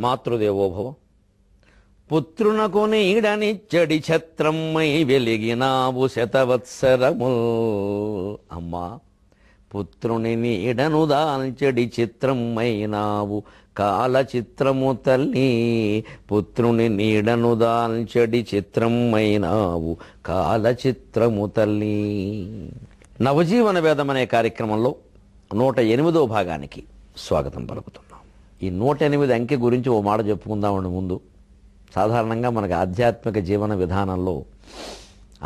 మాతృదేవోభవ. పుత్రునకు నీడనిచ్చడి ఛత్రమ్మై వెలిగినావు శతవత్సరము. అమ్మా, పుత్రుని నీడను దాల్చడి చిత్రమైనావు కాలచిత్రము తల్లి. పుత్రుని నీడను దాల్చడి చిత్రమైనావు కాలచిత్రము తల్లి. నవజీవన వేదం అనే కార్యక్రమంలో 108వ భాగానికి స్వాగతం పలుకుతున్నాం. ఈ 108 అంకె గురించి ఓ మాట చెప్పుకుందామండి. ముందు సాధారణంగా మనకు ఆధ్యాత్మిక జీవన విధానంలో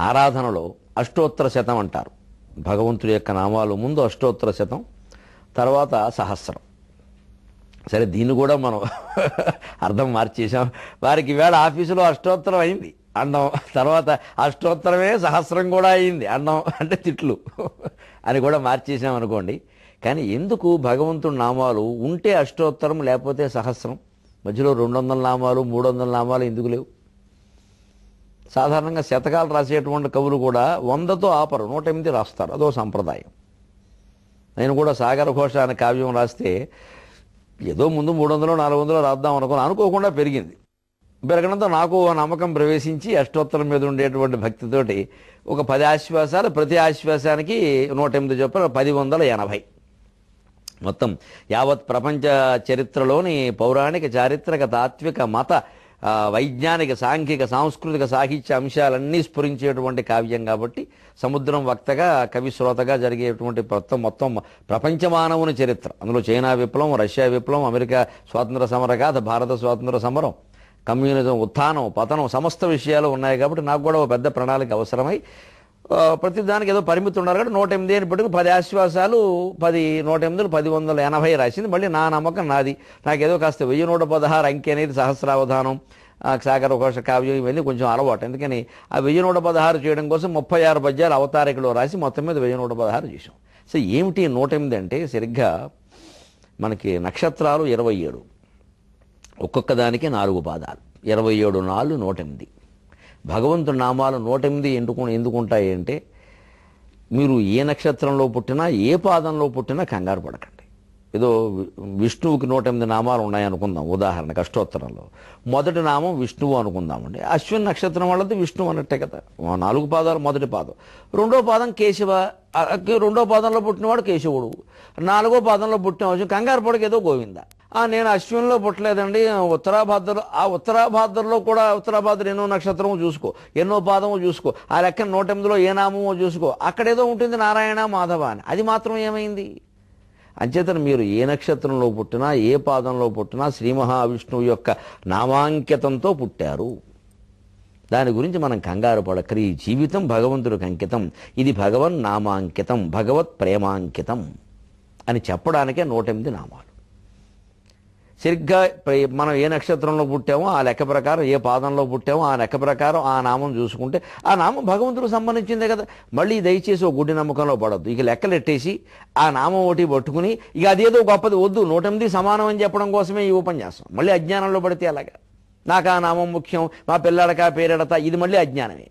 ఆరాధనలో అష్టోత్తర శతం అంటారు. భగవంతుడి యొక్క నామాలు ముందు అష్టోత్తర శతం, తర్వాత సహస్రం. సరే, దీన్ని కూడా మనం అర్థం మార్చేసాం. వారికి ఈవేళ ఆఫీసులో అష్టోత్తరం అయింది అన్నం, తర్వాత అష్టోత్తరమే సహస్రం కూడా అయింది అన్నం, అంటే తిట్లు అని కూడా మార్చేసాం అనుకోండి. కానీ ఎందుకు భగవంతుడి నామాలు ఉంటే అష్టోత్తరం లేకపోతే సహస్రం, మధ్యలో 200 నామాలు 300 నామాలు ఎందుకు లేవు? సాధారణంగా శతకాలు రాసేటువంటి కవులు కూడా 100తో ఆపరు, 108 రాస్తారు. అదో సంప్రదాయం. నేను కూడా సాగర ఘోష అనే కావ్యం రాస్తే ఏదో ముందు 300 400 రాద్దాం అనుకోకుండా పెరిగింది. పెరగడంతో నాకు నమ్మకం ప్రవేశించి అష్టోత్తరం మీద ఉండేటువంటి భక్తితోటి ఒక 10 ఆశ్వాసాలు, ప్రతి ఆశ్వాసానికి 108 చొప్పున 1080. మొత్తం యావత్ ప్రపంచ చరిత్రలోని పౌరాణిక, చారిత్రక, తాత్విక, మత, వైజ్ఞానిక, సాంఘిక, సాంస్కృతిక, సాహిత్య అంశాలన్నీ స్ఫురించేటువంటి కావ్యం కాబట్టి సముద్రం వక్తగా, కవి శ్రోతగా జరిగేటువంటి మొత్తం ప్రపంచ మానవుని చరిత్ర. అందులో చైనా విప్లవం, రష్యా విప్లవం, అమెరికా స్వాతంత్ర సమరగాథ, భారత స్వాతంత్ర సమరం, కమ్యూనిజం ఉత్థానం, పతనం, సమస్త విషయాలు ఉన్నాయి. కాబట్టి నాకు కూడా ఒక పెద్ద ప్రణాళిక అవసరమై ప్రతి దానికి ఏదో పరిమితి ఉన్నారు కాబట్టి 108 అని పెట్టుకుని 10 ఆశ్వాసాలు 108 1080 రాసింది. మళ్ళీ నా నమ్మకం నాది. నాకేదో కాస్త 1116 అంకె అనేది సహస్రావధానం, సాగర ఘోష కావ్యం ఇవన్నీ కొంచెం అలవాటు. ఎందుకని ఆ 1116 చేయడం కోసం 36 పద్యాలు అవతారికలో రాసి మొత్తం మీద 1116 చేసాం. సో ఏమిటి 108 అంటే సరిగ్గా మనకి నక్షత్రాలు 27, ఒక్కొక్క దానికి 4 పాదాలు, 27 4 108. భగవంతుడి నామాలు 108 ఎందుకుంటాయి అంటే మీరు ఏ నక్షత్రంలో పుట్టినా, ఏ పాదంలో పుట్టినా కంగారు పడకండి. ఏదో విష్ణువుకి 108 నామాలు ఉన్నాయనుకుందాం. ఉదాహరణకు అష్టోత్తరంలో మొదటి నామం విష్ణువు అనుకుందామండి. అశ్విన్ నక్షత్రం వాళ్ళది విష్ణువు అన్నట్టే కదా. 4 పాదాలు, మొదటి పాదం, 2వ పాదం కేశవ, 2వ పాదంలో పుట్టినవాడు కేశవుడు, 4వ పాదంలో పుట్టిన కంగారు పడక ఏదో గోవింద. నేను అశ్విన్లో పుట్టలేదండి, ఉత్తరాభాద్రలో. ఆ ఉత్తరాభాద్రలో కూడా ఉత్తరాభాద్ర ఎన్నో నక్షత్రమో చూసుకో, ఎన్నో పాదమో చూసుకో, ఆ లెక్కన 108లో ఏ నామమో చూసుకో, అక్కడేదో ఉంటుంది నారాయణ మాధవ అని. అది మాత్రం ఏమైంది? అంచేతను మీరు ఏ నక్షత్రంలో పుట్టినా, ఏ పాదంలో పుట్టినా శ్రీ మహావిష్ణువు యొక్క నామాంకితంతో పుట్టారు. దాని గురించి మనం కంగారు పడకరి. ఈ జీవితం భగవంతుడికి అంకితం, ఇది భగవన్ నామాంకితం, భగవత్ ప్రేమాంకితం అని చెప్పడానికే 108 నామాలు. సరిగ్గా మనం ఏ నక్షత్రంలో పుట్టామో ఆ లెక్క ప్రకారం, ఏ పాదంలో పుట్టామో ఆ లెక్క ప్రకారం ఆ నామం చూసుకుంటే ఆ నామం భగవంతుడికి సంబంధించిందే కదా. మళ్ళీ దయచేసి ఒక గుడ్డి నమ్మకంలో పడద్దు. ఇక లెక్కలెట్టేసి ఆ నామం ఒకటి పట్టుకుని ఇక అదేదో గొప్పది వద్దు, 108 సమానం అని చెప్పడం కోసమే ఈ ఉపన్యాసం. మళ్ళీ అజ్ఞానంలో పడితే అలాగా, నాకు ఆ నామం ముఖ్యం, మా పిల్లాడక పేరెడతా, ఇది మళ్ళీ అజ్ఞానమే.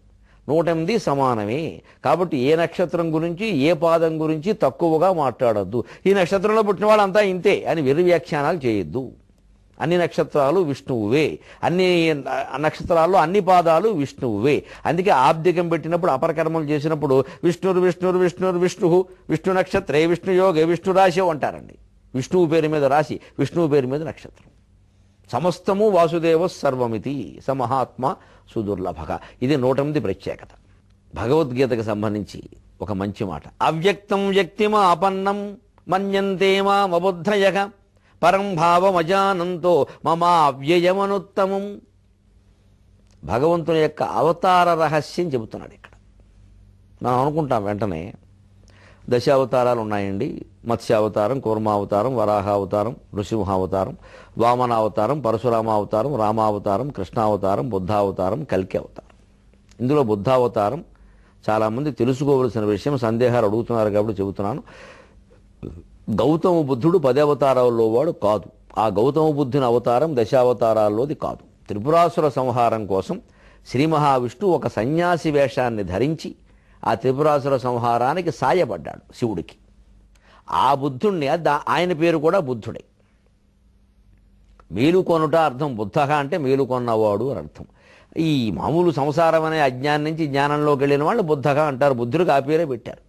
108 సమానమే. కాబట్టి ఏ నక్షత్రం గురించి, ఏ పాదం గురించి తక్కువగా మాట్లాడొద్దు. ఈ నక్షత్రంలో పుట్టిన వాళ్ళంతా ఇంతే అని వెర్రి వ్యాఖ్యానాలు చేయొద్దు. అన్ని నక్షత్రాలు విష్ణువువే, అన్ని నక్షత్రాల్లో అన్ని పాదాలు విష్ణువువే. అందుకే ఆబ్దికం పెట్టినప్పుడు, అపరకర్మలు చేసినప్పుడు విష్ణురు విష్ణురు విష్ణురు విష్ణు విష్ణు నక్షత్రే విష్ణు యోగే విష్ణు రాశి అంటారండి. విష్ణువు పేరు మీద రాశి, విష్ణువు పేరు మీద నక్షత్రం. సమస్తము వాసుదేవ సర్వమితి స మహాత్మ సుదుర్లభక. ఇది 108 ప్రత్యేకత. భగవద్గీతకు సంబంధించి ఒక మంచి మాట, అవ్యక్తం వ్యక్తిమాపన్నం మన్యంతే మామబుద్ధయక పరం భావమజానంతో మమ అవ్యయమనుత్తమం. భగవంతుని యొక్క అవతార రహస్యం చెబుతున్నాడు ఇక్కడ. మనం అనుకుంటాం వెంటనే 10 అవతారాలు ఉన్నాయండి. మత్స్యావతారం, కూర్మావతారం, వరాహావతారం, నృసింహావతారం, వామనావతారం, పరశురామావతారం, రామావతారం, కృష్ణావతారం, బుద్ధావతారం, కల్కి అవతారం. ఇందులో బుద్ధావతారం చాలామంది తెలుసుకోవలసిన విషయం, సందేహాలు అడుగుతున్నారు కాబట్టి చెబుతున్నాను. గౌతమ బుద్ధుడు 10 అవతారాల్లో వాడు కాదు. ఆ గౌతమ బుద్ధుని అవతారం 10 అవతారాల్లోది కాదు. త్రిపురాసుర సంహారం కోసం శ్రీ మహావిష్ణువు ఒక సన్యాసి వేషాన్ని ధరించి ఆ త్రిపురాసుర సంహారానికి సాయపడ్డాడు శివుడికి. ఆ బుద్ధుణ్ణి, ఆయన పేరు కూడా బుద్ధుడే. మేలుకొనుట అర్థం, బుద్ధ అంటే మేలుకొన్నవాడు అని అర్థం. ఈ మామూలు సంసారం అనే అజ్ఞానం నుంచి జ్ఞానంలోకి వెళ్ళిన వాళ్ళు బుద్ధగా అంటారు. బుద్ధుడికి ఆ పేరే పెట్టారు.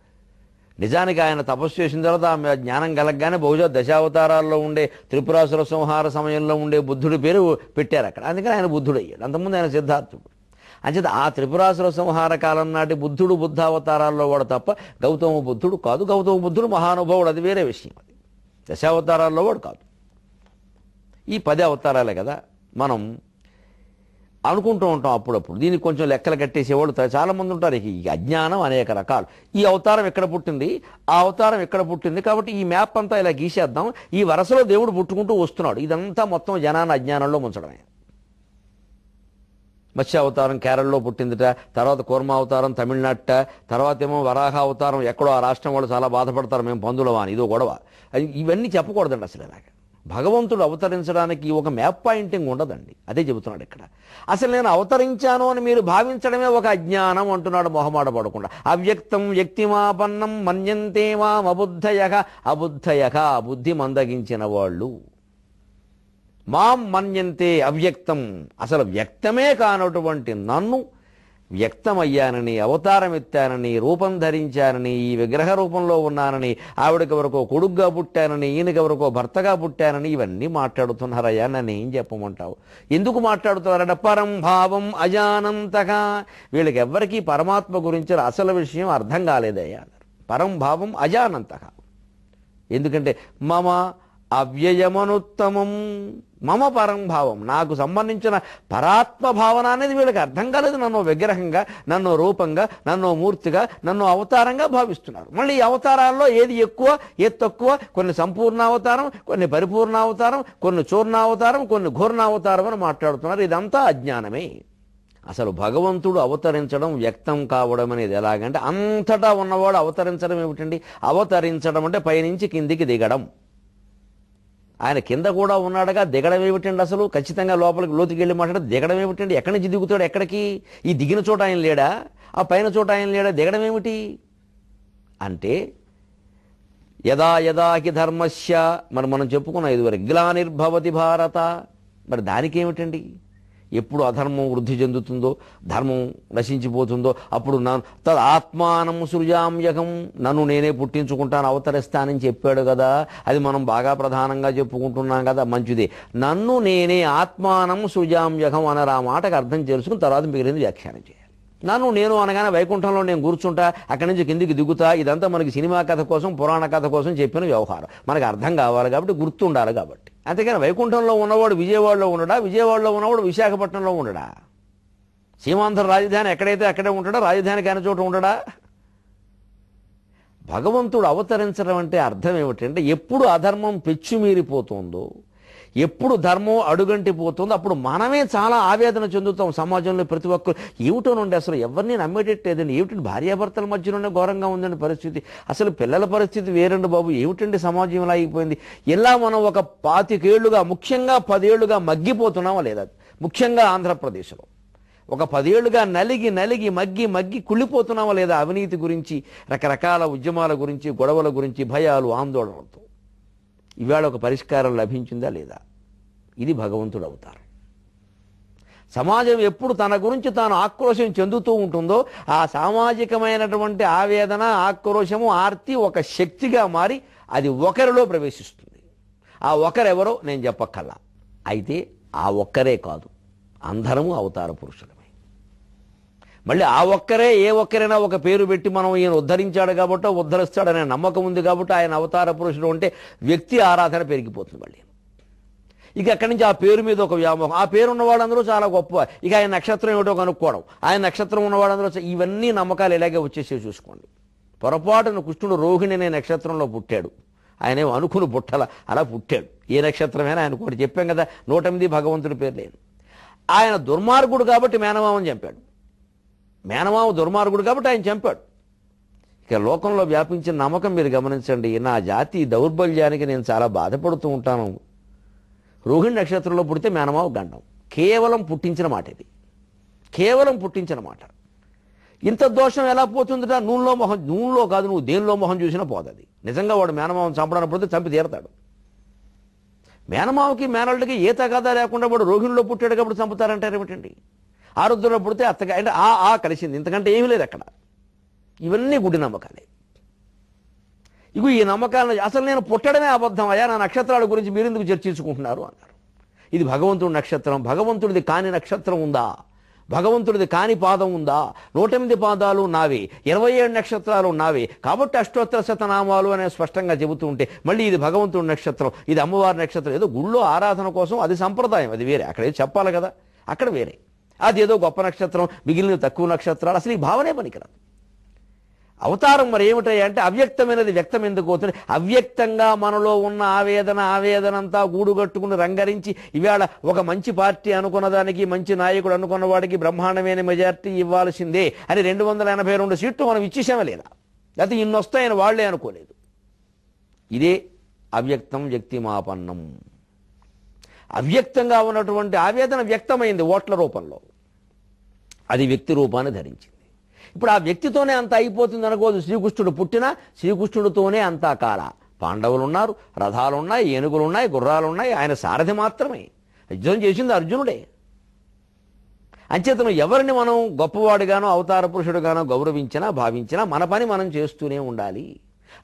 నిజానికి ఆయన తపస్సు చేసిన తర్వాత ఆ జ్ఞానం కలగగానే బహుశా దశావతారాల్లో ఉండే త్రిపురాసుర సంహార సమయంలో ఉండే బుద్ధుడి పేరు పెట్టారు అక్కడ. అందుకని ఆయన బుద్ధుడు అయ్యాడు. అంతకుముందు ఆయన సిద్ధార్థుడు. అంచేత ఆ త్రిపురాసుర సంహార కాలం నాటి బుద్ధుడు బుద్ధావతారాల్లో వాడు తప్ప గౌతమ బుద్ధుడు కాదు. గౌతమ బుద్ధుడు మహానుభావుడు, అది వేరే విషయం. అది దశావతారాల్లో వాడు కాదు. ఈ 10 అవతారాలే కదా మనం అనుకుంటూ ఉంటాం అప్పుడప్పుడు. దీనికి కొంచెం లెక్కలు కట్టేసేవాళ్ళు చాలామంది ఉంటారు. ఈ అజ్ఞానం అనేక రకాలు. ఈ అవతారం ఎక్కడ పుట్టింది, ఆ అవతారం ఎక్కడ పుట్టింది, కాబట్టి ఈ మ్యాప్ అంతా ఇలా గీసేద్దాం. ఈ వరుసలో దేవుడు పుట్టుకుంటూ వస్తున్నాడు. ఇదంతా మొత్తం జనాన్ని అజ్ఞానంలో ముంచడమే. మత్స్య అవతారం కేరళలో పుట్టిందిట, తర్వాత కూర్మ అవతారం తమిళనాట, తర్వాత ఏమో వరాహ అవతారం ఎక్కడో ఆ రాష్ట్రం వాళ్ళు చాలా బాధపడతారు, మేము పందులవా అని, ఇదో గొడవ. ఇవన్నీ చెప్పకూడదండి అసలు. ఇలాగ భగవంతుడు అవతరించడానికి ఒక మ్యాప్ పాయింటింగ్ ఉండదండి. అదే చెబుతున్నాడు ఇక్కడ. అసలు నేను అవతరించాను అని మీరు భావించడమే ఒక అజ్ఞానం అంటున్నాడు మొహమాట పడకుండా. అవ్యక్తం వ్యక్తిమాపన్నం మన్యంతే మాం అబుద్ధయః అబుద్ధయః, బుద్ధి మందగించిన వాళ్ళు. మాం మన్యంతే అవ్యక్తం, అసలు వ్యక్తమే కానటువంటి నన్ను వ్యక్తమయ్యానని, అవతారం ఎత్తానని, రూపం ధరించానని, ఈ విగ్రహ రూపంలో ఉన్నానని, ఆవిడకి ఎవరికో కొడుగ్గా పుట్టానని, ఈయనకి ఎవరికో భర్తగా పుట్టానని, ఇవన్నీ మాట్లాడుతున్నారయ్యా. నన్ను ఏం చెప్పమంటావు? ఎందుకు మాట్లాడుతున్నారంటే పరం భావం అజానంతగా. వీళ్ళకి ఎవ్వరికీ పరమాత్మ గురించి అసలు విషయం అర్థం కాలేదయ్యా. పరం భావం అజానంతగా. ఎందుకంటే మమ అవ్యయమనుత్తమం, మమ పరం భావం, నాకు సంబంధించిన పరాత్మ భావన అనేది వీళ్ళకి అర్థం కాలేదు. నన్ను విగ్రహంగా, నన్ను రూపంగా, నన్ను మూర్తిగా, నన్ను అవతారంగా భావిస్తున్నారు. మళ్ళీ ఈ అవతారాల్లో ఏది ఎక్కువ ఏది తక్కువ, కొన్ని సంపూర్ణావతారం, కొన్ని పరిపూర్ణావతారం, కొన్ని చూర్ణావతారం, కొన్ని ఘూర్ణావతారం అని మాట్లాడుతున్నారు. ఇదంతా అజ్ఞానమే. అసలు భగవంతుడు అవతరించడం, వ్యక్తం కావడం అనేది ఎలాగంటే అంతటా ఉన్నవాడు అవతరించడం ఏమిటండి? అవతరించడం అంటే పైనుంచి కిందికి దిగడం. ఆయన కింద కూడా ఉన్నాడుగా, దిగడం ఏమిటండి? అసలు ఖచ్చితంగా లోపలికి లోతుకి వెళ్ళి మాట్లాడితే దిగడం ఏమిటండి? ఎక్కడి నుంచి దిగుతాడు? ఎక్కడికి? ఈ దిగిన చోట ఆయన లేడా? ఆ పైన చోట ఆయన లేడా? దిగడం ఏమిటి అంటే యదా యదాకి ధర్మస్య, మనం చెప్పుకున్నాం ఇదివరకు, గ్లానిర్భవతి భారత. మరి దానికి ఏమిటండి? ఎప్పుడు అధర్మం వృద్ధి చెందుతుందో, ధర్మం నశించిపోతుందో అప్పుడు ఆత్మానం సృజామ్యహం, నన్ను నేనే పుట్టించుకుంటాను, అవతరిస్తానని చెప్పాడు కదా. అది మనం బాగా ప్రధానంగా చెప్పుకుంటున్నాం కదా, మంచిది. నన్ను నేనే ఆత్మానం సృజామ్యహం అనరా మాటకు అర్థం చేసుకుని తర్వాత మిగిలింది వ్యాఖ్యానం చేయాలి. నన్ను నేను అనగానే వైకుంఠంలో నేను కూర్చుంటా, అక్కడి నుంచి కిందికి దిగుతా, ఇదంతా మనకి సినిమా కథ కోసం, పురాణ కథ కోసం చెప్పిన వ్యవహారం. మనకు అర్థం కావాలి కాబట్టి, గుర్తుండాలి కాబట్టి. అంతేకాని వైకుంఠంలో ఉన్నవాడు విజయవాడలో ఉండడా, విజయవాడలో ఉన్నవాడు విశాఖపట్నంలో ఉండడా? సీమాంధ్ర రాజధాని ఎక్కడైతే అక్కడే ఉంటాడా, రాజధాని కాని చోట ఉండడా? భగవంతుడు అవతరించడం అంటే అర్థం ఏమిటంటే ఎప్పుడు అధర్మం పెచ్చుమీరిపోతుందో, ఎప్పుడు ధర్మం అడుగంటిపోతుందో అప్పుడు మనమే చాలా ఆవేదన చెందుతాం. సమాజంలో ప్రతి ఒక్కరు ఏమిటోనండి, అసలు ఎవరిని నమ్మేటట్టేదండి, ఏమిటండి భార్యాభర్తల మధ్యలోనే ఘోరంగా ఉందండి పరిస్థితి, అసలు పిల్లల పరిస్థితి వేరండి బాబు, ఏమిటండి సమాజం ఇలా అయిపోయింది. ఇలా మనం ఒక 25 ఏళ్లుగా, ముఖ్యంగా 10 ఏళ్లుగా మగ్గిపోతున్నామా లేదా? ముఖ్యంగా ఆంధ్రప్రదేశ్లో ఒక 10 ఏళ్లుగా నలిగి నలిగి మగ్గి మగ్గి కుళ్ళిపోతున్నామా లేదా? అవినీతి గురించి, రకరకాల ఉద్యమాల గురించి, గొడవల గురించి, భయాలు, ఆందోళనలతో. ఇవాళ ఒక పరిష్కారం లభించిందా లేదా? ఇది భగవంతుడు అవుతారు. సమాజం ఎప్పుడు తన గురించి తాను ఆక్రోశం చెందుతూ ఉంటుందో ఆ సామాజికమైనటువంటి ఆవేదన, ఆక్రోశము, ఆర్తి ఒక శక్తిగా మారి అది ఒకరిలో ప్రవేశిస్తుంది. ఆ ఒకరెవరో నేను చెప్పక్కల్లా. అయితే ఆ ఒక్కరే కాదు, అందరము అవతార పురుషులమే. మళ్ళీ ఆ ఒక్కరే, ఏ ఒక్కరైనా ఒక పేరు పెట్టి మనం ఈయన ఉద్ధరించాడు కాబట్టి, ఉద్ధరిస్తాడనే నమ్మకం ఉంది కాబట్టి ఆయన అవతార పురుషుడు అంటే వ్యక్తి ఆరాధన పెరిగిపోతుంది. మళ్ళీ ఇక అక్కడి నుంచి ఆ పేరు మీద ఒక వ్యామోహం, ఆ పేరు ఉన్న వాళ్ళందరూ చాలా గొప్ప, ఇక ఆయన నక్షత్రం ఏమిటో కనుక్కోవడం, ఆయన నక్షత్రం ఉన్న వాళ్ళందరూ, ఇవన్నీ నమ్మకాలు ఇలాగే వచ్చేసి చూసుకోండి. పొరపాటున కృష్ణుడు రోహిణి అనే నక్షత్రంలో పుట్టాడు, ఆయనేమో అనుకుని పుట్టల అలా పుట్టాడు. ఏ నక్షత్రమైనా ఆయన కూడా చెప్పాం కదా, 108 భగవంతుడి పేరు లేదు. ఆయన దుర్మార్గుడు కాబట్టి మేనమామని చంపాడు. మేనమామ దుర్మార్గుడు కాబట్టి ఆయన చంపాడు. ఇక లోకంలో వ్యాపించిన నమ్మకం మీరు గమనించండి. నా జాతి దౌర్బల్యానికి నేను చాలా బాధపడుతూ ఉంటాను. రోహిణి నక్షత్రంలో పుడితే మేనమావ గండం. కేవలం పుట్టించిన మాట ఇది, కేవలం పుట్టించిన మాట. ఇంత దోషం ఎలా పోతుందిట? నూనెలో కాదు, నువ్వు దేనిలో మొహం చూసినా పోదది. నిజంగా వాడు మేనమావం చంపడానికి పడితే చంపి తీరతాడు. మేనమావకి మేనల్లుడికి ఏ తగాదా లేకుండా వాడు రోహిణిలో పుట్టాడు కాబట్టి చంపుతారంటారు ఏమిటండి? ఆరుద్రలో పుడితే అత్తగా అంటే కలిసింది, ఇంతకంటే ఏమీ లేదు అక్కడ. ఇవన్నీ గుడి నమ్మకాలే. ఇగో ఈ నమ్మకాలను అసలు నేను పుట్టడమే అబద్ధం అయ్యా, నా నక్షత్రాల గురించి మీరెందుకు చర్చించుకుంటున్నారు అన్నారు. ఇది భగవంతుడి నక్షత్రం, భగవంతుడిది కాని నక్షత్రం ఉందా? భగవంతుడిది కాని పాదం ఉందా? 108 పాదాలు నావే, 27 నక్షత్రాలు నావే, కాబట్టి అష్టోత్తర శతనామాలు అనే స్పష్టంగా చెబుతూ ఉంటే మళ్ళీ ఇది భగవంతుడి నక్షత్రం, ఇది అమ్మవారి నక్షత్రం, ఏదో గుళ్ళో ఆరాధన కోసం అది సంప్రదాయం, అది వేరే. అక్కడ ఏదో చెప్పాలి కదా, అక్కడ వేరే. అది ఏదో గొప్ప నక్షత్రం, మిగిలిన తక్కువ నక్షత్రాలు, అసలు ఈ భావనే పనికిరాదు. అవతారం మరి ఏమిటాయి అంటే అవ్యక్తమైనది వ్యక్తం ఎందుకు అవుతుంది? అవ్యక్తంగా మనలో ఉన్న ఆవేదన అంతా గూడుగట్టుకుని రంగరించి ఇవాళ ఒక మంచి పార్టీ అనుకున్న దానికి, మంచి నాయకుడు అనుకున్న వాడికి బ్రహ్మాండమైన మెజార్టీ ఇవ్వాల్సిందే అని 282 సీట్లు మనం ఇచ్చేసామే లేదా? లేకపోతే ఇన్ని వస్తాయని వాళ్లే అనుకోలేదు. ఇదే అవ్యక్తం వ్యక్తిమాపన్నం. అవ్యక్తంగా ఉన్నటువంటి ఆవేదన వ్యక్తమైంది ఓట్ల రూపంలో, అది వ్యక్తి రూపాన్ని ధరించింది. ఇప్పుడు ఆ వ్యక్తితోనే అంత అయిపోతుంది అనుకోదు. శ్రీకృష్ణుడు పుట్టినా శ్రీకృష్ణుడితోనే అంతా కాల. పాండవులు ఉన్నారు, రథాలున్నాయి, ఏనుగులున్నాయి, గుర్రాలున్నాయి, ఆయన సారథి మాత్రమే. యుద్ధం చేసింది అర్జునుడే. అంచేతను ఎవరిని మనం గొప్పవాడిగానో అవతార పురుషుడుగానో గౌరవించినా భావించినా మన పని మనం చేస్తూనే ఉండాలి.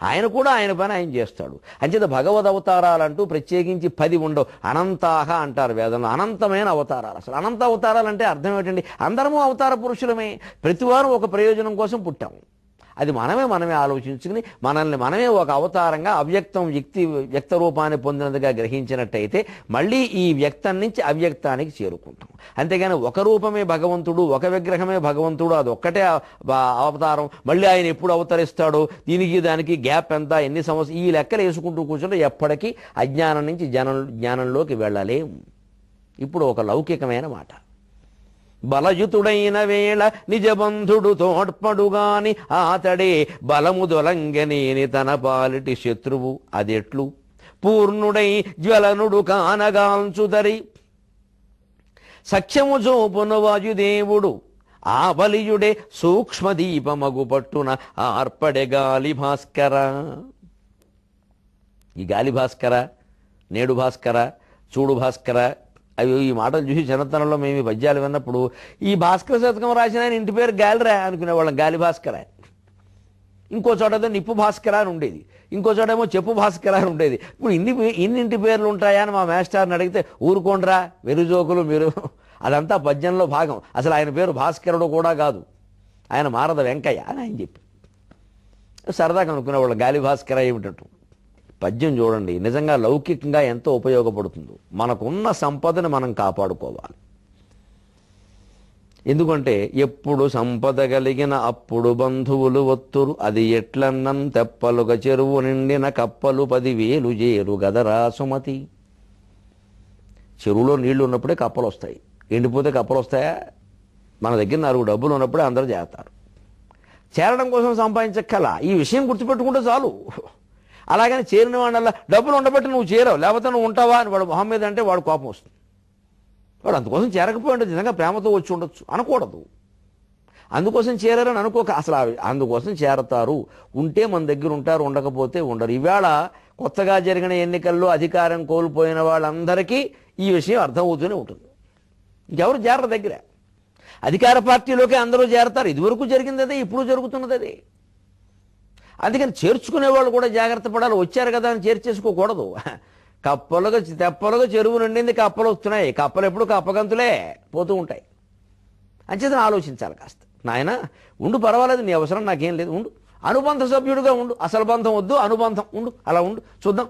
ఆయన కూడా ఆయన పని ఆయన చేస్తాడు. అంచేత భగవద్ అవతారాలంటూ ప్రత్యేకించి 10 ఉండవు. అనంతాహ అంటారు వేదంలో, అనంతమైన అవతారాలు. అసలు అనంత అవతారాలు అంటే అర్థం ఏంటండి? అందరము అవతార పురుషులమే, ప్రతివారం ఒక ప్రయోజనం కోసం పుట్టాము. అది మనమే ఆలోచించుకుని మనమే ఒక అవతారంగా అవ్యక్తం వ్యక్త రూపాన్ని పొందినదిగా గ్రహించినట్టయితే మళ్ళీ ఈ వ్యక్తం నుంచి అవ్యక్తానికి చేరుకుంటాం. అంతేగాని ఒక రూపమే భగవంతుడు, ఒక విగ్రహమే భగవంతుడు, అది ఒక్కటే అవతారం, మళ్ళీ ఆయన ఎప్పుడు అవతరిస్తాడో, దీనికి దానికి గ్యాప్ ఎంత, ఎన్ని సంవత్సరాలు, ఈ లెక్కలు వేసుకుంటూ కూర్చుంటే ఎప్పటికీ అజ్ఞానం నుంచి జ్ఞానంలోకి వెళ్ళలేం. ఇప్పుడు ఒక లౌకికమైన మాట, బలయుతుడైన వేళ నిజబంధుడు తోడ్పడుగాని ఆతడే బలము దొలంగనేని తన పాలిటి శత్రువు అదెట్లు పూర్ణుడై జ్వలనుడు కానగాంచుదరి సఖ్యము జోపున వాయుదేవుడు ఆ బలియుడే సూక్ష్మదీపమగు పట్టున ఆర్పడే గాలి భాస్కర. ఈ గాలి భాస్కర, నేడు భాస్కర, చూడు భాస్కర, అవి ఈ మాటలు చూసి చిన్నతనంలో మేము ఈ పద్యాలు విన్నప్పుడు ఈ భాస్కర శతకం రాసిన ఆయన ఇంటి పేరు గాలిరా అనుకునేవాళ్ళం, గాలి భాస్కర. ఇంకో చోట నిప్పు భాస్కర అని ఉండేది, ఇంకో చోటేమో చెప్పు భాస్కర అని ఉండేది. ఇప్పుడు ఇన్నింటి పేర్లు ఉంటాయా అని మా మేస్టార్ని అడిగితే ఊరుకోండ్రా వెరుజోకులు మీరు, అదంతా పద్యంలో భాగం, అసలు ఆయన పేరు భాస్కరుడు కూడా కాదు, ఆయన మారద వెంకయ్య అని ఆయన చెప్పి సరదాగా అనుకునేవాళ్ళం గాలి భాస్కర ఏమిటట్టు. పద్యం చూడండి, నిజంగా లౌకికంగా ఎంతో ఉపయోగపడుతుందో. మనకున్న సంపదను మనం కాపాడుకోవాలి. ఎందుకంటే ఎప్పుడు సంపద కలిగిన అప్పుడు బంధువులు ఒత్తురు, అది ఎట్లన్నం తెప్పలుగా చెరువు నిండిన కప్పలు 10,000 చేరు గదరా సుమతి. చెరువులో నీళ్లు ఉన్నప్పుడే కప్పలు వస్తాయి, ఎండిపోతే కప్పలు వస్తాయా? మన దగ్గర 4 డబ్బులు ఉన్నప్పుడే అందరూ చేస్తారు. చేరడం కోసం సంపాదించక్కల, ఈ విషయం గుర్తుపెట్టుకుంటే చాలు. అలాగని చేరిన వాడినల్లా డబ్బులు ఉండబట్టి నువ్వు చేరవు, లేకపోతే నువ్వు ఉంటావా అని వాడు మొహం మీద అంటే వాడు కోపం వస్తుంది. వాడు అందుకోసం చేరకపోయి ఉండదు, నిజంగా ప్రేమతో వచ్చి ఉండొచ్చు అనకూడదు. అందుకోసం చేరారని అనుకోక, అసలు అందుకోసం చేరతారు. ఉంటే మన దగ్గర ఉంటారు, ఉండకపోతే ఉండరు. ఈవేళ కొత్తగా జరిగిన ఎన్నికల్లో అధికారం కోల్పోయిన వాళ్ళందరికీ ఈ విషయం అర్థమవుతూనే ఉంటుంది. ఇంకెవరు చేరరు దగ్గర. అధికార పార్టీలోకి అందరూ చేరతారు. ఇదివరకు జరిగింది అదే, ఇప్పుడు జరుగుతున్నది అదే. అందుకని చేర్చుకునే వాళ్ళు కూడా జాగ్రత్త పడాలి. వచ్చారు కదా అని చేర్చేసుకోకూడదు. కప్పలుగా తెప్పలుగా చెరువు నిండింది, కప్పలు వస్తున్నాయి. కప్పలు ఎప్పుడు కప్పగంతులే పోతూ ఉంటాయి. అంచేతను ఆలోచించాలి కాస్త. నాయన ఉండు, పర్వాలేదు, నీ అవసరం నాకేం లేదు, ఉండు, అనుబంధ సభ్యుడిగా ఉండు, అసలు బంధం వద్దు, అనుబంధం ఉండు, అలా ఉండు, చూద్దాం.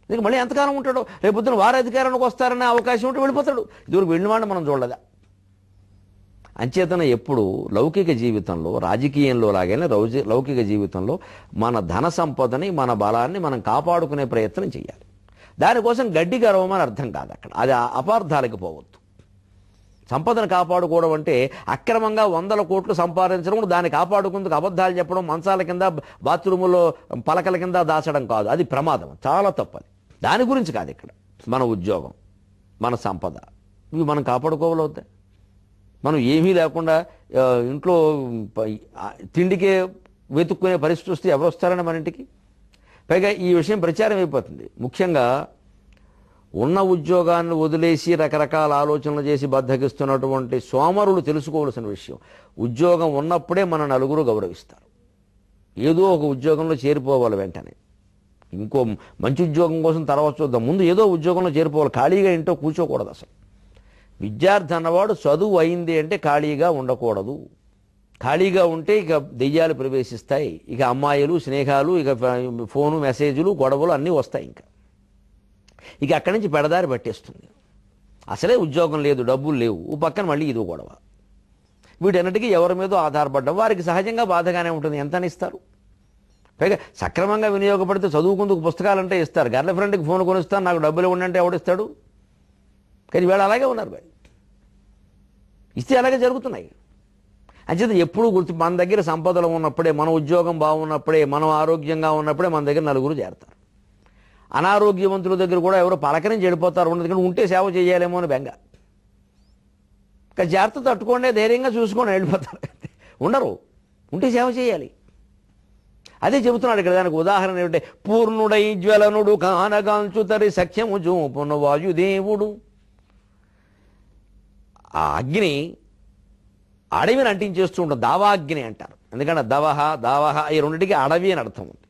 నీకు మళ్ళీ ఎంతకాలం ఉంటాడో, రేపొద్దున వారు అధికారానికి వస్తారనే అవకాశం ఉంటే వెళ్ళిపోతాడు. ఇదివరకు వెళ్ళినవాడిని మనం చూడలేదా? అంచేతన ఎప్పుడు లౌకిక జీవితంలో, రాజకీయంలో లాగానే లౌకిక జీవితంలో మన ధన సంపదని, మన బలాన్ని మనం కాపాడుకునే ప్రయత్నం చేయాలి. దానికోసం గడ్డి గర్వమని అర్థం కాదు అక్కడ, అది అపార్థాలకు పోవద్దు. సంపదను కాపాడుకోవడం అంటే అక్రమంగా 100 కోట్లు సంపాదించడం, దాన్ని కాపాడుకుందుకు అబద్ధాలు చెప్పడం, మంచాల కింద బాత్రూములో పలకల కింద దాచడం కాదు, అది ప్రమాదం, చాలా తప్పది. దాని గురించి కాదు ఇక్కడ. మన ఉద్యోగం, మన సంపద, ఇవి మనం కాపాడుకోవాలవుతాయి. మనం ఏమీ లేకుండా ఇంట్లో తిండికే వెతుక్కునే పరిస్థితి వస్తే ఎవరు వస్తారని మన ఇంటికి? పైగా ఈ విషయం ప్రచారం అయిపోతుంది. ముఖ్యంగా ఉన్న ఉద్యోగాన్ని వదిలేసి రకరకాల ఆలోచనలు చేసి బద్దకిస్తున్నటువంటి సోమరులు తెలుసుకోవాల్సిన విషయం, ఉద్యోగం ఉన్నప్పుడే మన నలుగురు గౌరవిస్తారు. ఏదో ఒక ఉద్యోగంలో చేరిపోవాలి, వెంటనే ఇంకో మంచి ఉద్యోగం కోసం తర్వాత చూద్దాం, ముందు ఏదో ఉద్యోగంలో చేరిపోవాలి. ఖాళీగా ఇంట్లో కూర్చోకూడదు. అసలు విద్యార్థి అన్నవాడు చదువు అయింది అంటే ఖాళీగా ఉండకూడదు. ఖాళీగా ఉంటే ఇక దెయ్యాలు ప్రవేశిస్తాయి, ఇక అమ్మాయిలు స్నేహాలు, ఇక ఫోను మెసేజ్లు గొడవలు అన్నీ వస్తాయి. ఇక అక్కడి నుంచి పెడదారి పట్టేస్తుంది. అసలే ఉద్యోగం లేదు, డబ్బులు లేవు, పక్కన మళ్ళీ ఇదో గొడవ. వీటన్నిటికీ ఎవరి మీదో ఆధారపడ్డం వారికి సహజంగా బాధగానే ఉంటుంది. ఎంత ఇస్తారు? పైగా సక్రమంగా వినియోగపడితే చదువుకుందుకు పుస్తకాలంటే ఇస్తారు, గర్ల్ ఫ్రెండ్కి ఫోన్ కొనిస్తాను నాకు డబ్బులు ఇవ్వండి అంటే ఎవడిస్తాడు? కానీ వీళ్ళు అలాగే ఉన్నారు. మరి ఇస్తే అలాగే జరుగుతున్నాయి. అంచేత ఎప్పుడూ గుర్తు, మన దగ్గర సంపదలు ఉన్నప్పుడే, మన ఉద్యోగం బాగున్నప్పుడే, మనం ఆరోగ్యంగా ఉన్నప్పుడే మన దగ్గర నలుగురు చేరతారు. అనారోగ్యవంతుల దగ్గర కూడా ఎవరో పలకరించి వెళ్ళిపోతారు, ఎందుకంటే ఉంటే సేవ చేయాలేమో అని బెంగ. ఇంకా జాగ్రత్త తట్టుకోండి, ధైర్యంగా చూసుకొని వెళ్ళిపోతారు. ఉండరు, ఉంటే సేవ చేయాలి. అదే చెబుతున్నాడు ఇక్కడ. దానికి ఉదాహరణ ఏమిటంటే, పూర్ణుడై జ్వలనుడు కానగాంచుతరి సఖ్యము చూపును వాయుదేవుడు. ఆ అగ్ని అడవిని అంటించేస్తూ ఉంటుంది, దావాగ్ని అంటారు. ఎందుకంటే దవహ దావహ ఈ రెండింటికి అడవి అని అర్థం ఉంది.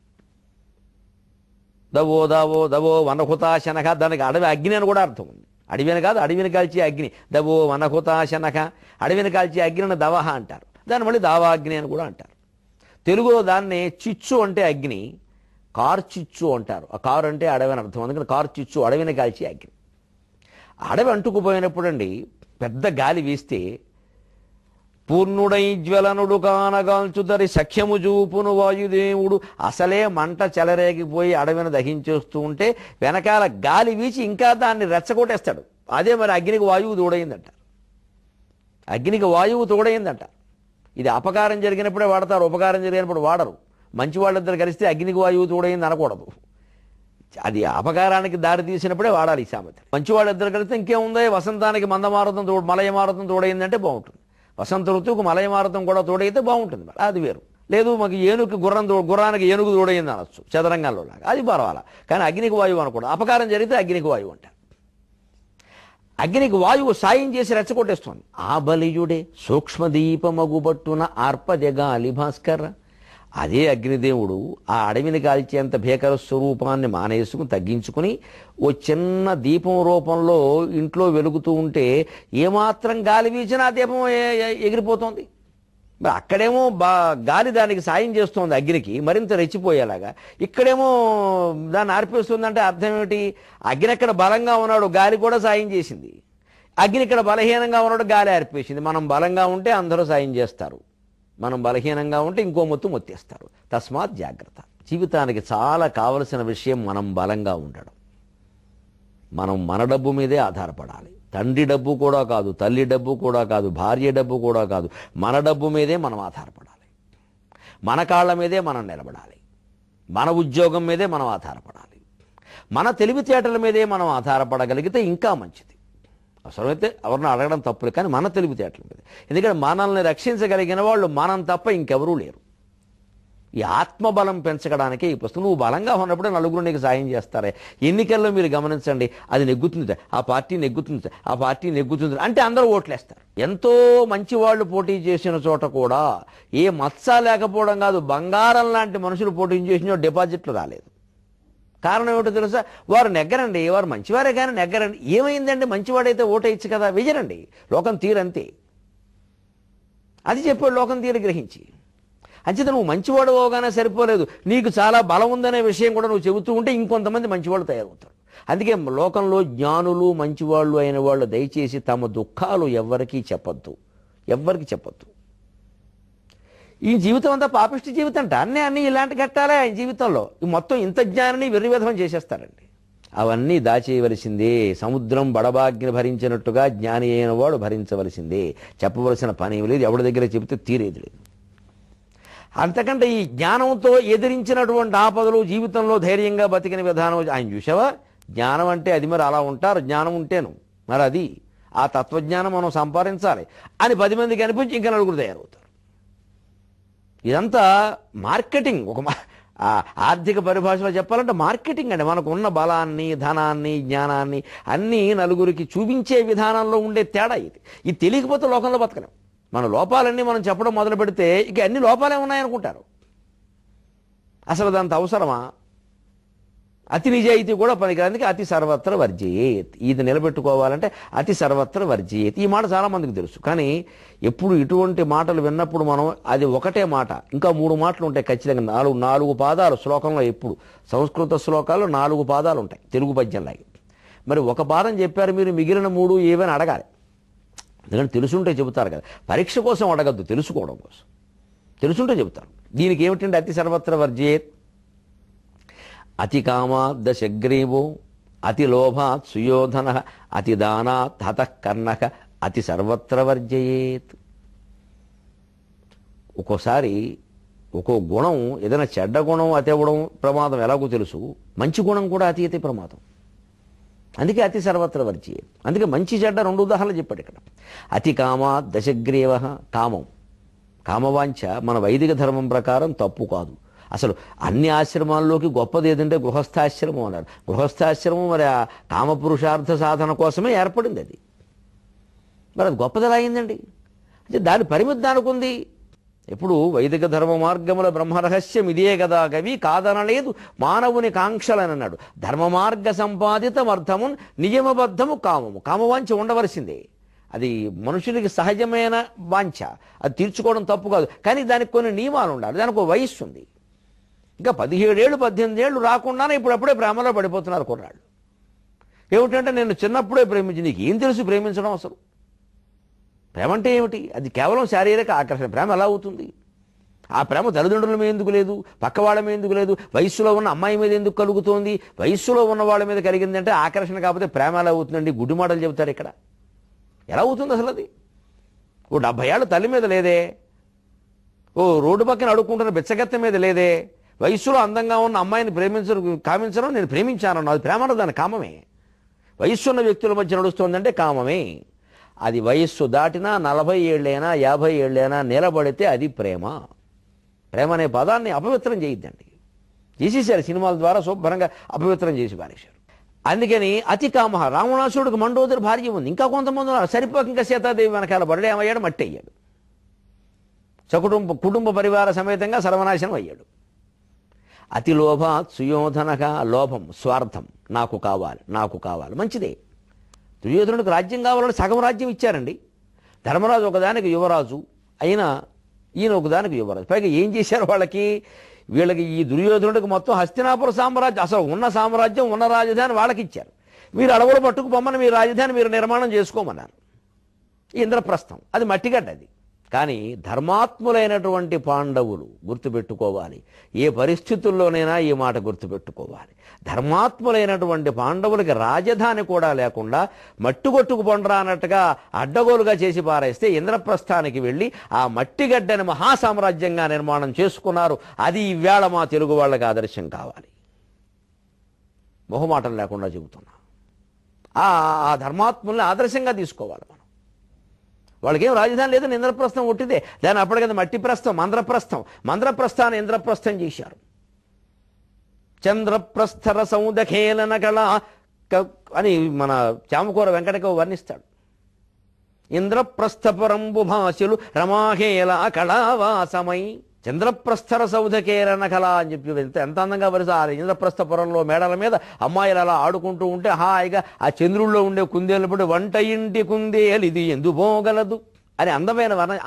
దవో దావో దవో వనహుతాశనక, దానికి అడవి అగ్ని అని కూడా అర్థం ఉంది. అడవిని కాదు, అడవిని కాల్చే అగ్ని. దవో వనహుతాశనక, అడవిని కాల్చే అగ్నిని దవహ అంటారు. దాన్ని మళ్ళీ దావాగ్ని అని కూడా అంటారు. తెలుగులో దాన్ని చిచ్చు అంటే అగ్ని, కార్చిచ్చు అంటారు. ఆ కారు అంటే అడవి అని అర్థం, అందుకని కార్చిచ్చు అడవిని కాల్చే అగ్ని. అడవి అంటుకుపోయినప్పుడు అండి పెద్ద గాలి వీస్తే, పూర్ణుడై జ్వలనుడు కానగాల్చుతరి సఖ్యము చూపును వాయుదేవుడు. అసలే మంట చెలరేగిపోయి అడవిని దహించేస్తూ ఉంటే వెనకాల గాలి వీచి ఇంకా దాన్ని రెచ్చగొట్టేస్తాడు. అదే మరి అగ్నికి వాయువు తోడైందంట. అగ్నికి వాయువు తోడైందంట. ఇది అపకారం జరిగినప్పుడే వాడతారు, ఉపకారం జరిగినప్పుడు వాడరు. మంచి వాళ్ళిద్దరు కలిస్తే అగ్నికి వాయువు తోడైంది అనకూడదు. అది అపకారానికి దారి తీసినప్పుడే వాడాలి ఈ సామెత. మంచి వాళ్ళిద్దరు కలిస్తే ఇంకేముందో, వసంతానికి మందమారుతం మలయమారుతం తోడైందంటే బాగుంటుంది. వసంత ఋతువుకు మలయమారుతం కూడా తోడైతే బాగుంటుంది, అది వేరు. లేదు మాకు ఏనుగుకి గుర్రానికి ఏనుగు తోడైంది అనొచ్చు, చదరంగంలో లాగా, అది పర్వాలా. కానీ అగ్నికి వాయువు అనకూడదు. అపకారం జరిగితే అగ్నికి వాయువు అంటారు. అగ్నికి వాయువు సాయం చేసి రెచ్చగొట్టేస్తుంది. ఆ బలియుడే సూక్ష్మదీపమగుబట్టున ఆర్పదెగాలి భాస్కర. అదే అగ్నిదేవుడు ఆ అడవిని కాల్చేంత భీకర స్వరూపాన్ని మానేసుకుని తగ్గించుకుని ఓ చిన్న దీపం రూపంలో ఇంట్లో వెలుగుతూ ఉంటే ఏమాత్రం గాలి వీచినా ఆ దీపం ఎగిరిపోతుంది. అక్కడేమో గాలి దానికి సాయం చేస్తోంది అగ్నికి మరింత రెచ్చిపోయేలాగా, ఇక్కడేమో దాన్ని ఆర్పేస్తుందంటే అర్థం ఏమిటి? అగ్ని అక్కడ బలంగా ఉన్నాడు, గాలి కూడా సాయం చేసింది. అగ్ని ఇక్కడ బలహీనంగా ఉన్నాడు, గాలి ఆర్పేసింది. మనం బలంగా ఉంటే అందరూ సాయం చేస్తారు, మనం బలహీనంగా ఉంటే ఇంకో మొత్తేస్తారు. తస్మాత్ జాగ్రత్త. జీవితానికి చాలా కావలసిన విషయం మనం బలంగా ఉండడం. మనం మన డబ్బు మీదే ఆధారపడాలి. తండ్రి డబ్బు కూడా కాదు, తల్లి డబ్బు కూడా కాదు, భార్య డబ్బు కూడా కాదు, మన డబ్బు మీదే మనం ఆధారపడాలి. మన కాళ్ళ మీదే మనం నిలబడాలి. మన ఉద్యోగం మీదే మనం ఆధారపడాలి. మన తెలివితేటల మీదే మనం ఆధారపడగలిగితే ఇంకా మంచిది. అవసరమైతే ఎవరిని అడగడం తప్పులే, కానీ మన తెలివితేటల మీద. ఎందుకంటే మనల్ని రక్షించగలిగిన వాళ్ళు మనం తప్ప ఇంకెవరూ లేరు. ఈ ఆత్మబలం పెంచడానికే ఈ పుస్తకం. నువ్వు బలంగా ఉన్నప్పుడే నలుగురు నీకు సాయం చేస్తారే. ఎన్నికల్లో మీరు గమనించండి, అది నెగ్గుతుంది, ఆ పార్టీ నెగ్గుతుంది, ఆ పార్టీ నెగ్గుతుంది అంటే అందరూ ఓట్లేస్తారు. ఎంతో మంచి వాళ్ళు పోటీ చేసిన చోట కూడా ఏ మత్స లేకపోవడం కాదు, బంగారం లాంటి మనుషులు పోటీ చేసిన డిపాజిట్లు రాలేదు. కారణం ఏమిటో తెలుసా? వారు నెగ్గరండి, వారు మంచివారే కానీ నెగ్గరండి. ఏమైందండి? మంచివాడైతే ఓటేయచ్చు కదా, వెయ్యరండి. లోకం తీరంతే, అది చెప్పాడు లోకం తీరు గ్రహించి. అంచేత నువ్వు మంచివాడు అవగానే సరిపోలేదు, నీకు చాలా బలం ఉందనే విషయం కూడా నువ్వు చెబుతూ ఉంటే ఇంకొంతమంది మంచివాళ్ళు తయారవుతారు. అందుకే లోకంలో జ్ఞానులు మంచివాళ్ళు అయిన వాళ్ళు దయచేసి తమ దుఃఖాలు ఎవ్వరికీ చెప్పొద్దు. ఈ జీవితం అంతా పాపిష్టి జీవితం అంట. అన్నీ ఇలాంటి ఘట్టాలే ఆయన జీవితంలో. ఈ మొత్తం ఇంత జ్ఞానాన్ని వెర్రివిధం చేసేస్తారండి. అవన్నీ దాచేయవలసిందే. సముద్రం బడబాగ్ని భరించినట్టుగా జ్ఞాని అయిన వాడు భరించవలసిందే. చెప్పవలసిన పని లేదు, ఎవరి దగ్గర చెబితే తీరేది లేదు. అంతకంటే ఈ జ్ఞానంతో ఎదిరించినటువంటి ఆపదలు, జీవితంలో ధైర్యంగా బతికిన విధానం ఆయన చూసావా? జ్ఞానం అంటే అది, మరి అలా ఉంటారు. జ్ఞానం ఉంటేను మరి అది ఆ తత్వజ్ఞానం మనం సంపాదించాలి అని 10 మందికి అనిపించి ఇంకా నలుగురు తయారవుతారు. ఇదంతా మార్కెటింగ్. ఆ ఆర్థిక పరిభాషలో చెప్పాలంటే మార్కెటింగ్ అండి. మనకు ఉన్న బలాన్ని, ధనాన్ని, జ్ఞానాన్ని అన్నీ నలుగురికి చూపించే విధానంలో ఉండే తేడా ఇది. ఇది తెలియకపోతే లోకంలో బతకలేం. మన లోపాలన్నీ మనం చెప్పడం మొదలు పెడితే ఇక అన్ని లోపాలే ఉన్నాయనుకుంటారు. అసలు దాంత అవసరమా? అతి నిజాయితీ కూడా పనికిరానికి అతి సర్వత్ర వర్జయేత్. ఇది నిలబెట్టుకోవాలంటే అతి సర్వత్ర వర్జయేత్. ఈ మాట చాలామందికి తెలుసు. కానీ ఎప్పుడు ఇటువంటి మాటలు విన్నప్పుడు మనం అది ఒకటే మాట, ఇంకా 3 మాటలు ఉంటాయి ఖచ్చితంగా. 4 పాదాలు శ్లోకంలో. ఎప్పుడు సంస్కృత శ్లోకాల్లో 4 పాదాలు ఉంటాయి తెలుగు పద్యంలాగే. మరి ఒక పాదం చెప్పారు మీరు, మిగిలిన 3 ఏవైనా అడగాలి. ఎందుకంటే తెలుసుంటే చెబుతారు కదా. పరీక్ష కోసం అడగద్దు, తెలుసుకోవడం కోసం. తెలుసుంటే చెబుతారు. దీనికి ఏమిటంటే అతి సర్వత్ర వర్జయేత్. అతి కామాత్ దశగ్రీవో అతి లోభాత్ సుయోధన అతి దానాత్ హతః కర్ణక అతి సర్వత్ర వర్జయేత్. ఒక్కోసారి ఒక్కో గుణం, ఏదైనా చెడ్డ గుణం అతి అవ్వడం ప్రమాదం ఎలాగో తెలుసు, మంచి గుణం కూడా అతి అతి ప్రమాదం. అందుకే అతి సర్వత్ర వర్జయేత్. అందుకే మంచి చెడ్డ 2 ఉదాహరణలు చెప్పాడు ఇక్కడ. అతి కామాత్ దశగ్రీవ. కామం, కామవాంఛ మన వైదిక ధర్మం ప్రకారం తప్పు కాదు. అసలు అన్ని ఆశ్రమాల్లోకి గొప్పది ఏదంటే గృహస్థాశ్రమం అన్నారు. గృహస్థాశ్రమం మరి ఆ కామపురుషార్థ సాధన కోసమే ఏర్పడింది. అది మరి అది గొప్పది ఎలా అయిందండి? అంటే దాని పరిమితి దానికి ఉంది. ఎప్పుడు వైదిక ధర్మ మార్గముల బ్రహ్మరహస్యం ఇదే కదా కవి, కాదనలేదు మానవుని కాంక్షలని అన్నాడు. ధర్మ మార్గ సంపాదితం అర్థము నియమబద్ధము కామము. కామవాంఛ ఉండవలసిందే. అది మనుషులకి సహజమైన వాంఛ, అది తీర్చుకోవడం తప్పు కాదు. కానీ దానికి కొన్ని నియమాలు ఉండాలి, దానికి ఒక వయస్సు ఉంది. ఇంకా 17 ఏళ్ళు 18 ఏళ్ళు రాకుండానే ఇప్పుడప్పుడే ప్రేమలో పడిపోతున్నారు కుర్రాళ్ళు. ఏమిటంటే నేను చిన్నప్పుడే ప్రేమించి, నీకు ఏం తెలుసు ప్రేమించడం? అసలు ప్రేమ అంటే ఏమిటి? అది కేవలం శారీరక ఆకర్షణ. ప్రేమ ఎలా అవుతుంది? ఆ ప్రేమ తల్లిదండ్రుల మీద ఎందుకు లేదు, పక్క వాళ్ళ మీద ఎందుకు లేదు, వయస్సులో ఉన్న అమ్మాయి మీద ఎందుకు కలుగుతోంది? వయస్సులో ఉన్న వాళ్ళ మీద కలిగిందంటే ఆకర్షణ, కాకపోతే ప్రేమ ఎలా అవుతుందండి? గుడ్డి మాటలు చెబుతారు ఇక్కడ. ఎలా అవుతుంది అసలు అది? ఓ 70 ఏళ్ళ తల్లి మీద లేదే, ఓ రోడ్డు పక్కన అడుక్కుంటున్న బిచ్చగత్త మీద లేదే, వయస్సులో అందంగా ఉన్న అమ్మాయిని కామించడం నేను ప్రేమించాను, అది ప్రేమ అన్నది, దాని కామమే. వయస్సున్న వ్యక్తుల మధ్య నడుస్తోందంటే కామమే. అది వయస్సు దాటినా 40 ఏళ్ళైనా 50 ఏళ్ళైనా నిలబడితే అది ప్రేమ. ప్రేమ అనే పదాన్ని అపవిత్రం చేయొద్దండి. చేసేసారు సినిమాల ద్వారా, శుభ్రంగా అపవిత్రం చేసి పారేశారు. అందుకని అతి కామ. రావణాసురుడికి మండోదరి భార్య ఉంది, ఇంకా కొంతమంది ఉన్నారు. సరిపోక ఇంకా సీతాదేవి వెనకాల బడులు ఏమయ్యాడు? మట్టి అయ్యాడు. కుటుంబ పరివార సమేతంగా సర్వనాశనం అయ్యాడు. అతి లోభాత్ సుయోధనక. లోభం, స్వార్థం. నాకు కావాలి, నాకు కావాలి. మంచిదే. దుర్యోధనుడికి రాజ్యం కావాలని సగం రాజ్యం ఇచ్చారండి. ధర్మరాజు ఒకదానికి యువరాజు అయినా ఈయన ఒకదానికి యువరాజు. పైగా ఏం చేశారు వాళ్ళకి? వీళ్ళకి ఈ దుర్యోధనుడికి మొత్తం హస్తినాపుర సామ్రాజ్యం, అసలు ఉన్న సామ్రాజ్యం, ఉన్న రాజధాని వాళ్ళకి ఇచ్చారు. మీరు అడవులు పట్టుకు పొమ్మని మీ రాజధాని మీరు నిర్మాణం చేసుకోమన్నారు. ఇంద్రప్రస్థం అది మట్టిగడ్డ. అది కానీ ధర్మాత్ములైనటువంటి పాండవులు గుర్తుపెట్టుకోవాలి. ఏ పరిస్థితుల్లోనైనా ఈ మాట గుర్తుపెట్టుకోవాలి. ధర్మాత్ములైనటువంటి పాండవులకి రాజధాని కూడా లేకుండా మట్టుగొట్టుకు పొండరా అన్నట్టుగా అడ్డగోలుగా చేసి పారేస్తే ఇంద్రప్రస్థానికి వెళ్ళి ఆ మట్టిగడ్డని మహాసామ్రాజ్యంగా నిర్మాణం చేసుకున్నారు. అది ఈవేళ మా తెలుగు వాళ్ళకి ఆదర్శం కావాలి. మొహమాటం లేకుండా చెబుతున్నా. ఆ ధర్మాత్ముల్ని ఆదర్శంగా తీసుకోవాలి మనం. వాళ్ళకేం రాజధాని లేదని ఇంద్రప్రస్థం ఒట్టిదే. దాని అప్పటికది మట్టి ప్రస్థం, మంద్రప్రస్థం. మంద్రప్రస్థాన్ని ఇంద్రప్రస్థం చేశారు. చంద్రప్రస్థర సౌదఖేలన కళ అని మన చామకూర వెంకటకవి వర్ణిస్తాడు. ఇంద్రప్రస్థపురంబు భాషలు రమాహేల కళావాసమై. చంద్రప్రస్థర సౌధకేరణ కళ అని చెప్పి వెళ్తే ఎంత అందంగా పరిస్థితి. ఇంద్రప్రస్థపురంలో మేడల మీద అమ్మాయిలు అలా ఆడుకుంటూ ఉంటే హాయిగా ఆ చంద్రుల్లో ఉండే కుందేలు పడి వంట ఇంటి కుందేలు ఇది ఎందు పోగలదు అని అందమైన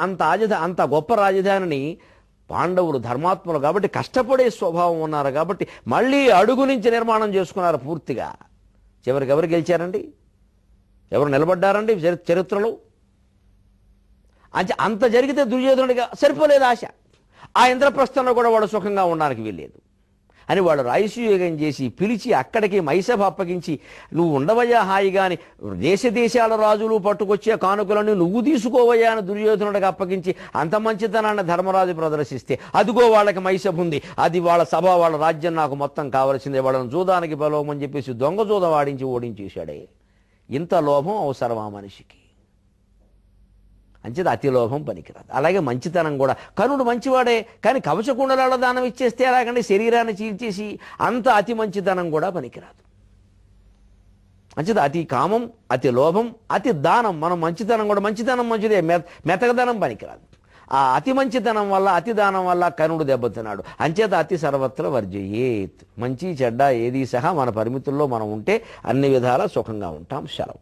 అంత గొప్ప రాజధానిని పాండవులు ధర్మాత్ములు కాబట్టి కష్టపడే స్వభావం ఉన్నారు కాబట్టి మళ్ళీ అడుగు నుంచి నిర్మాణం చేసుకున్నారు పూర్తిగా. చివరికి ఎవరు గెలిచారండి? ఎవరు నిలబడ్డారండి చరిత్రలో? అంత జరిగితే దుర్యోధనుడిగా సరిపోలేదు ఆశ. ఆ ఇంద్రప్రస్థంలో కూడా వాడు సుఖంగా ఉండడానికి వీల్లేదు అని వాడు రాయసూయగం చేసి పిలిచి అక్కడికి మైసభ అప్పగించి, నువ్వు ఉండవయ్యా హాయిగా అని దేశాల రాజులు పట్టుకొచ్చే కానుకలను నువ్వు తీసుకోవయ్యా అని దుర్యోధనుడికి అప్పగించి అంత మంచితనాన్ని ధర్మరాజు ప్రదర్శిస్తే, అదిగో వాళ్ళకి మైసభ ఉంది, అది వాళ్ళ సభ, వాళ్ళ రాజ్యం నాకు మొత్తం కావలసిందే, వాళ్ళని జూదానికి బలవమని చెప్పేసి దొంగ జూదం వాడించి ఓడించేశాడే. ఇంత లోభం అవసరమా మనిషికి? అంచేది అతి లోభం పనికిరాదు. అలాగే మంచితనం కూడా, కర్ణుడు మంచివాడే కానీ కవచకుండలాల దానం ఇచ్చేస్తే ఎలాగంటే శరీరాన్ని చీల్చేసి అంత అతి మంచితనం కూడా పనికిరాదు. అంచేది అతి కామం, అతి లోభం, అతి దానం, మనం మంచితనం కూడా, మంచితనం మంచిదే, మెతకదనం పనికిరాదు. ఆ అతి మంచితనం వల్ల, అతి దానం వల్ల కర్ణుడు దెబ్బతిన్నాడు. అంచేత అతి సర్వత్ర వర్జయేత్. మంచి చెడ్డ ఏది సహా మన పరిమితుల్లో మనం ఉంటే అన్ని విధాలా సుఖంగా ఉంటాం. సెలవు.